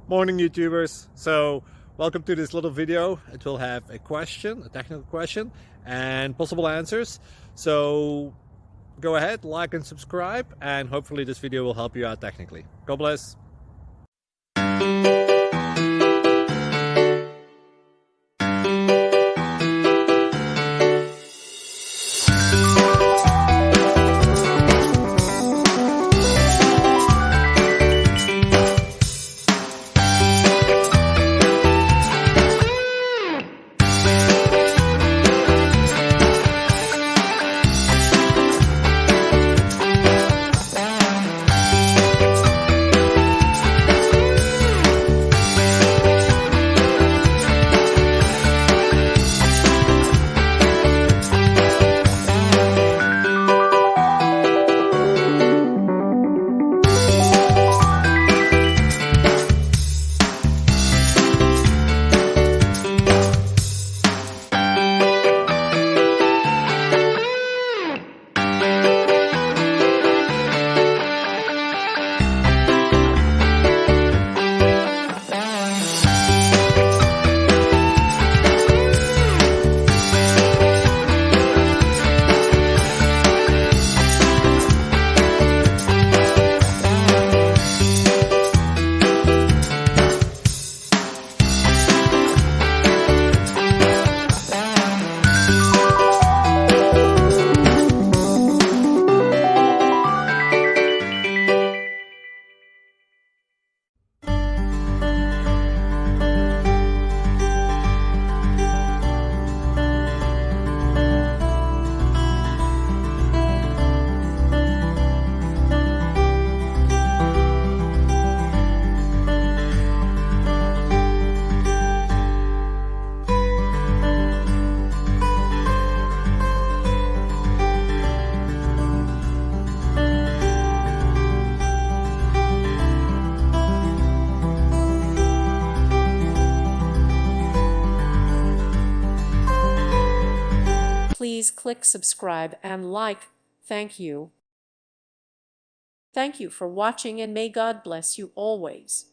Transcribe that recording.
Morning YouTubers. So welcome to this little video. It will have a question, a technical question, and possible answers. So go ahead, like and subscribe, and hopefully this video will help you out technically. God bless. Please click subscribe and like. Thank you. Thank you for watching, and may God bless you always.